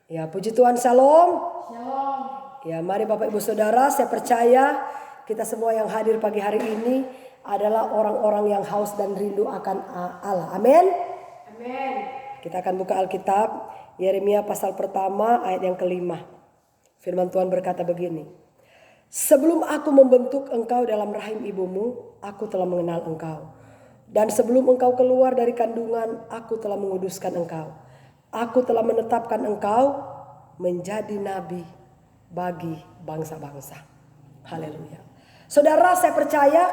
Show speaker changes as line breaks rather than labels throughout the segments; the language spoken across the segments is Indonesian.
Ya, puji Tuhan, shalom.
Shalom.
Ya, mari Bapak Ibu Saudara, saya percaya kita semua yang hadir pagi hari ini adalah orang-orang yang haus dan rindu akan Allah. Amin.
Amin.
Kita akan buka Alkitab, Yeremia pasal pertama ayat yang kelima. Firman Tuhan berkata begini. Sebelum aku membentuk engkau dalam rahim ibumu, aku telah mengenal engkau. Dan sebelum engkau keluar dari kandungan, aku telah menguduskan engkau. Aku telah menetapkan engkau menjadi nabi bagi bangsa-bangsa. Haleluya. Saudara, saya percaya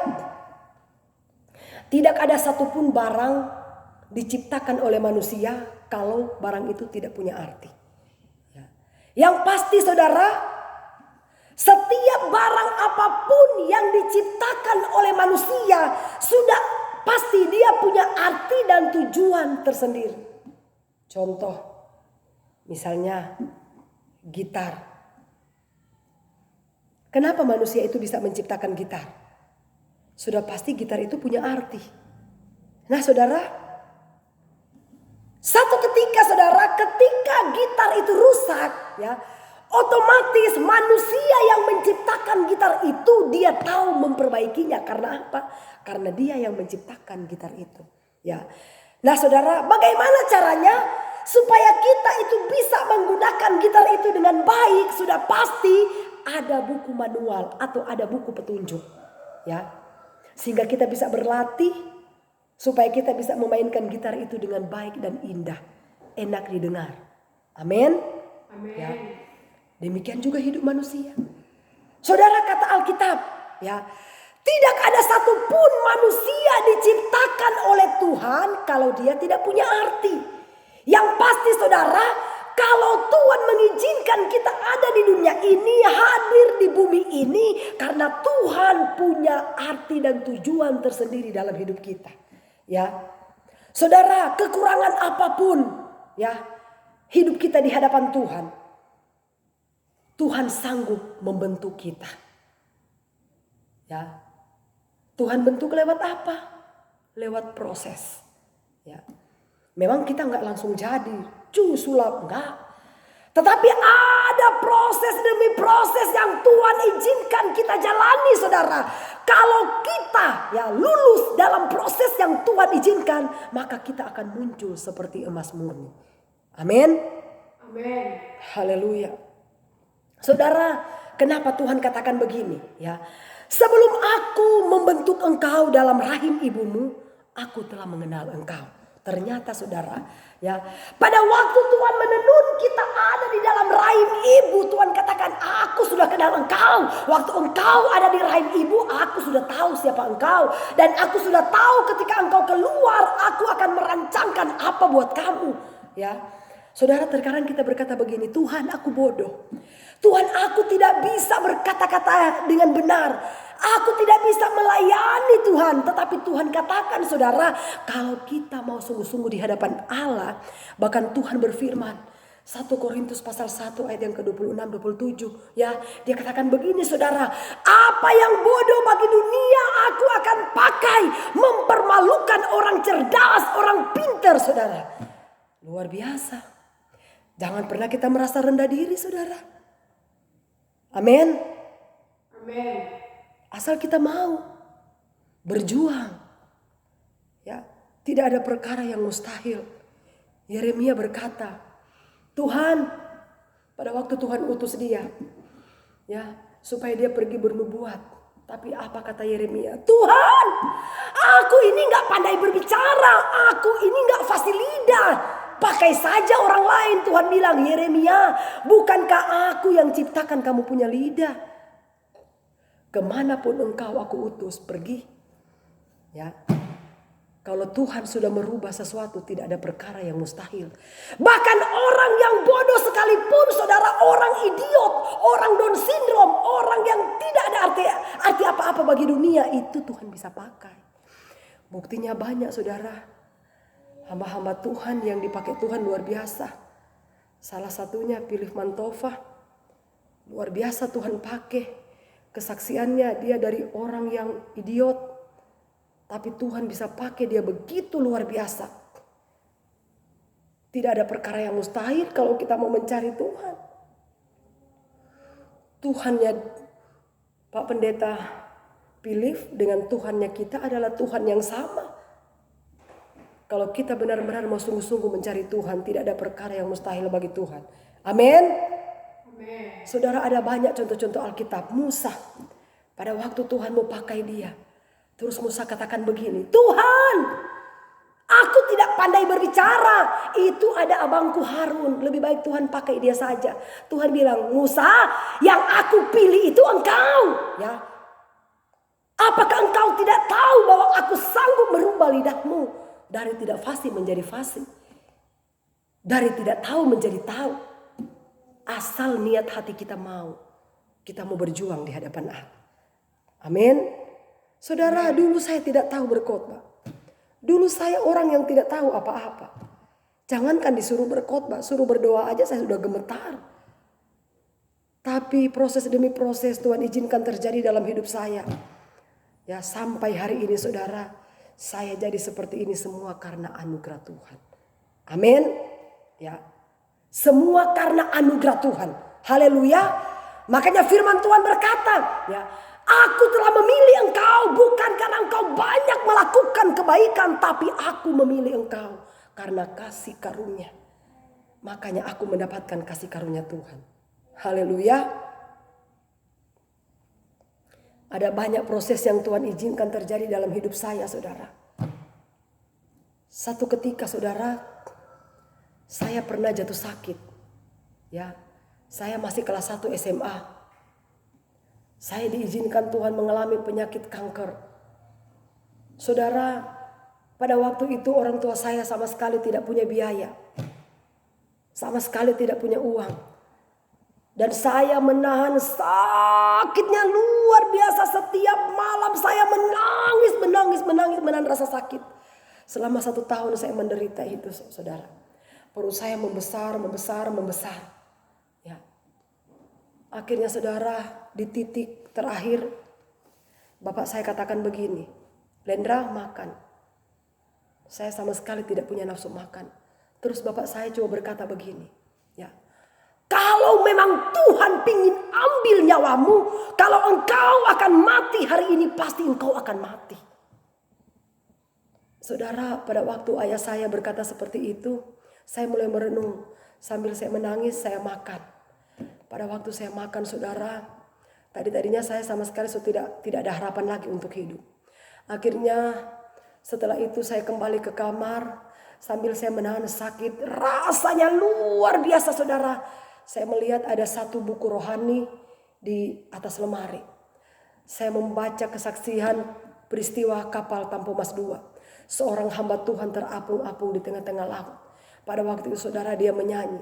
tidak ada satupun barang diciptakan oleh manusia kalau barang itu tidak punya arti. Yang pasti saudara, setiap barang apapun yang diciptakan oleh manusia sudah pasti dia punya arti dan tujuan tersendiri. Contoh, misalnya gitar. Kenapa manusia itu bisa menciptakan gitar? Sudah pasti gitar itu punya arti. Nah saudara, satu ketika saudara, ketika gitar itu rusak, ya, otomatis manusia yang menciptakan gitar itu dia tahu memperbaikinya. Karena apa? Karena dia yang menciptakan gitar itu. Ya. Nah saudara, bagaimana caranya supaya kita itu bisa menggunakan gitar itu dengan baik? Sudah pasti ada buku manual atau ada buku petunjuk. Ya. Sehingga kita bisa berlatih supaya kita bisa memainkan gitar itu dengan baik dan indah, enak didengar. Amin.
Amin.
Ya. Demikian juga hidup manusia. Saudara, kata Alkitab, ya, tidak ada satupun manusia diciptakan oleh Tuhan kalau dia tidak punya arti. Yang pasti saudara, kalau Tuhan mengizinkan kita ada di dunia ini, hadir di bumi ini, karena Tuhan punya arti dan tujuan tersendiri dalam hidup kita. Ya, saudara, kekurangan apapun, ya, hidup kita di hadapan Tuhan, Tuhan sanggup membentuk kita. Ya, Tuhan bentuk lewat apa? Lewat proses. Ya, memang kita nggak langsung jadi, sulap nggak. Tetapi ada proses demi proses yang Tuhan izinkan kita jalani, saudara. Kalau kita ya lulus dalam proses yang Tuhan izinkan, maka kita akan muncul seperti emas murni. Amin.
Amin.
Haleluya. Saudara, kenapa Tuhan katakan begini? Ya, sebelum aku membentuk engkau dalam rahim ibumu, aku telah mengenal engkau. Ternyata saudara, ya, pada waktu Tuhan menenun kita ada di dalam rahim ibu, Tuhan katakan, aku sudah kenal engkau. Waktu engkau ada di rahim ibu, aku sudah tahu siapa engkau. Dan aku sudah tahu ketika engkau keluar, aku akan merancangkan apa buat kamu. Ya, saudara, terkadang kita berkata begini, Tuhan, aku bodoh. Tuhan, aku tidak bisa berkata-kata dengan benar. Aku tidak bisa melayani Tuhan. Tetapi Tuhan katakan saudara, kalau kita mau sungguh-sungguh di hadapan Allah, bahkan Tuhan berfirman 1 Korintus pasal 1 ayat yang ke-26-27, ya, dia katakan begini saudara, apa yang bodoh bagi dunia aku akan pakai mempermalukan orang cerdas, orang pintar, saudara. Luar biasa. Jangan pernah kita merasa rendah diri, saudara. Amin.
Amin.
Asal kita mau berjuang. Ya, tidak ada perkara yang mustahil. Yeremia berkata, Tuhan, pada waktu Tuhan utus dia, ya, supaya dia pergi bernubuat. Tapi apa kata Yeremia? Tuhan, aku ini nggak pandai berbicara, aku ini nggak fasih lidah. Pakai saja orang lain. Tuhan bilang, Yeremia, bukankah aku yang ciptakan kamu punya lidah? Kemanapun engkau aku utus, pergi. Ya, kalau Tuhan sudah merubah sesuatu, tidak ada perkara yang mustahil. Bahkan orang yang bodoh sekalipun, saudara, orang idiot, orang Down syndrome, orang yang tidak ada arti apa-apa bagi dunia, itu Tuhan bisa pakai. Buktinya banyak, saudara. Hamba-hamba Tuhan yang dipakai Tuhan luar biasa. Salah satunya Philip Mantova. Luar biasa Tuhan pakai. Kesaksiannya dia dari orang yang idiot. Tapi Tuhan bisa pakai dia begitu luar biasa. Tidak ada perkara yang mustahil kalau kita mau mencari Tuhan. Tuhannya Pak Pendeta Philip dengan Tuhannya kita adalah Tuhan yang sama. Kalau kita benar-benar mau sungguh-sungguh mencari Tuhan, tidak ada perkara yang mustahil bagi Tuhan. Amin.
Amen.
Saudara, ada banyak contoh-contoh Alkitab. Musa, pada waktu Tuhan mau pakai dia, terus Musa katakan begini, Tuhan, aku tidak pandai berbicara. Itu ada abangku Harun. Lebih baik Tuhan pakai dia saja. Tuhan bilang, Musa, yang aku pilih itu engkau. Ya, apakah engkau tidak tahu bahwa aku sanggup merubah lidahmu dari tidak fasih menjadi fasih, dari tidak tahu menjadi tahu. Asal niat hati kita mau berjuang di hadapan Allah. Amin. Saudara, dulu saya tidak tahu berkhotbah. Dulu saya orang yang tidak tahu apa-apa. Jangankan disuruh berkhotbah, suruh berdoa aja saya sudah gemetar. Tapi proses demi proses Tuhan izinkan terjadi dalam hidup saya. Ya, sampai hari ini saudara, saya jadi seperti ini semua karena anugerah Tuhan. Amin. Ya. Semua karena anugerah Tuhan. Haleluya. Makanya firman Tuhan berkata, ya, aku telah memilih engkau bukan karena engkau banyak melakukan kebaikan, tapi aku memilih engkau karena kasih karunia. Makanya aku mendapatkan kasih karunia Tuhan. Haleluya. Ada banyak proses yang Tuhan izinkan terjadi dalam hidup saya, saudara. Satu ketika, saudara, saya pernah jatuh sakit. Ya, saya masih kelas 1 SMA. Saya diizinkan Tuhan mengalami penyakit kanker. Saudara, pada waktu itu orang tua saya sama sekali tidak punya biaya. Sama sekali tidak punya uang. Dan saya menahan sakitnya luar biasa. Setiap malam saya menahan rasa sakit. Selama 1 tahun saya menderita itu, saudara. Perut saya membesar. Ya. Akhirnya saudara, di titik terakhir bapak saya katakan begini, Lendra, makan. Saya sama sekali tidak punya nafsu makan. Terus bapak saya coba berkata begini, ya, kalau memang Tuhan pingin ambil nyawamu, kalau engkau akan mati hari ini, pasti engkau akan mati. Saudara, pada waktu ayah saya berkata seperti itu, saya mulai merenung. Sambil saya menangis, saya makan. Pada waktu saya makan, saudara, tadinya saya sama sekali tidak ada harapan lagi untuk hidup. Akhirnya setelah itu saya kembali ke kamar. Sambil saya menahan sakit, rasanya luar biasa, saudara. Saya melihat ada satu buku rohani di atas lemari. Saya membaca kesaksian peristiwa kapal Tampomas II. Seorang hamba Tuhan terapung-apung di tengah-tengah laut. Pada waktu itu saudara, dia menyanyi,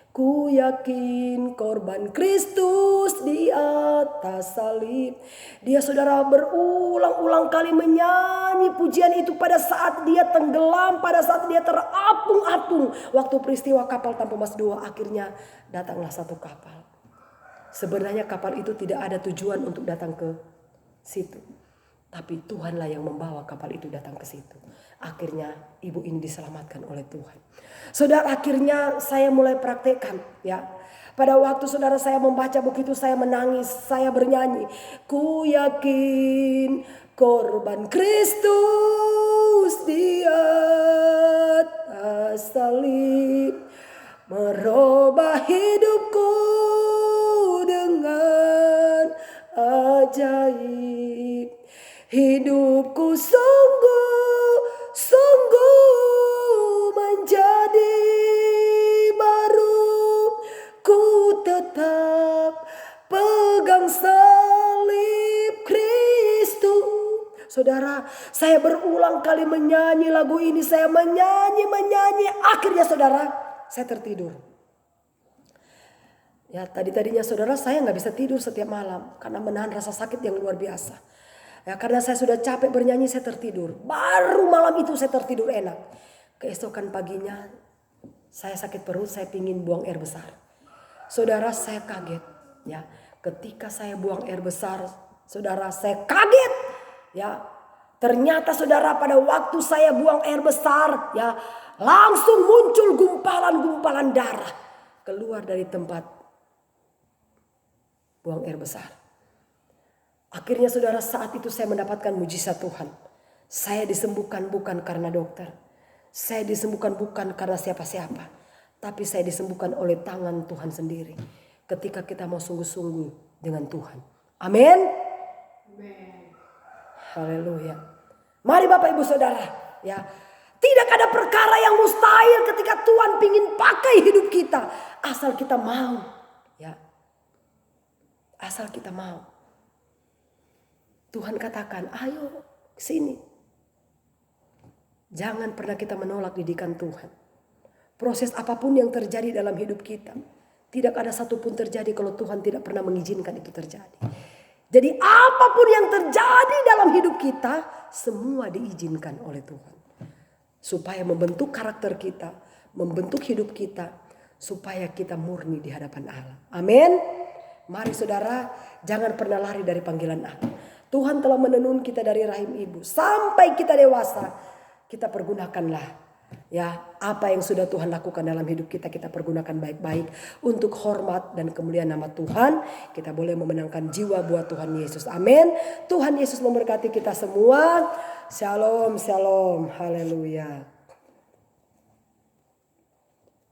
ku yakin korban Kristus di atas salib. Dia saudara berulang-ulang kali menyanyi pujian itu pada saat dia tenggelam, pada saat dia terapung-apung. Waktu peristiwa kapal Tampomas II, akhirnya datanglah satu kapal. Sebenarnya kapal itu tidak ada tujuan untuk datang ke situ. Tapi Tuhanlah yang membawa kapal itu datang ke situ. Akhirnya ibu ini diselamatkan oleh Tuhan. Saudara, akhirnya saya mulai praktekkan, ya. Pada waktu saudara saya membaca buku itu, saya menangis, saya bernyanyi. Ku yakin korban Kristus di atas salib merubah hidupku dengan ajaib. Hidupku sungguh menjadi baru. Ku tetap pegang salib Kristus. Saudara, saya berulang kali menyanyi lagu ini. Saya menyanyi. Akhirnya saudara, saya tertidur. Ya, tadinya saudara, saya nggak bisa tidur setiap malam karena menahan rasa sakit yang luar biasa. Ya, karena saya sudah capek bernyanyi, saya tertidur. Baru malam itu saya tertidur enak. Keesokan paginya saya sakit perut, saya pingin buang air besar. Saudara, saya kaget. Ya, ketika saya buang air besar, saudara, saya kaget. Ya, ternyata saudara, pada waktu saya buang air besar, ya, langsung muncul gumpalan-gumpalan darah keluar dari tempat buang air besar. Akhirnya saudara, saat itu saya mendapatkan mujizat Tuhan. Saya disembuhkan bukan karena dokter. Saya disembuhkan bukan karena siapa-siapa. Tapi saya disembuhkan oleh tangan Tuhan sendiri. Ketika kita mau sungguh-sungguh dengan Tuhan. Amin. Haleluya. Mari Bapak Ibu Saudara, ya. Tidak ada perkara yang mustahil ketika Tuhan ingin pakai hidup kita. Asal kita mau. Ya. Asal kita mau. Tuhan katakan, ayo sini. Jangan pernah kita menolak didikan Tuhan. Proses apapun yang terjadi dalam hidup kita. Tidak ada satupun terjadi kalau Tuhan tidak pernah mengizinkan itu terjadi. Jadi apapun yang terjadi dalam hidup kita, semua diizinkan oleh Tuhan. Supaya membentuk karakter kita, membentuk hidup kita, supaya kita murni di hadapan Allah. Amin. Mari saudara, jangan pernah lari dari panggilan Allah. Tuhan telah menenun kita dari rahim ibu sampai kita dewasa. Kita pergunakanlah ya apa yang sudah Tuhan lakukan dalam hidup kita, kita pergunakan baik-baik untuk hormat dan kemuliaan nama Tuhan. Kita boleh memenangkan jiwa buat Tuhan Yesus. Amin. Tuhan Yesus memberkati kita semua. Shalom, shalom, haleluya.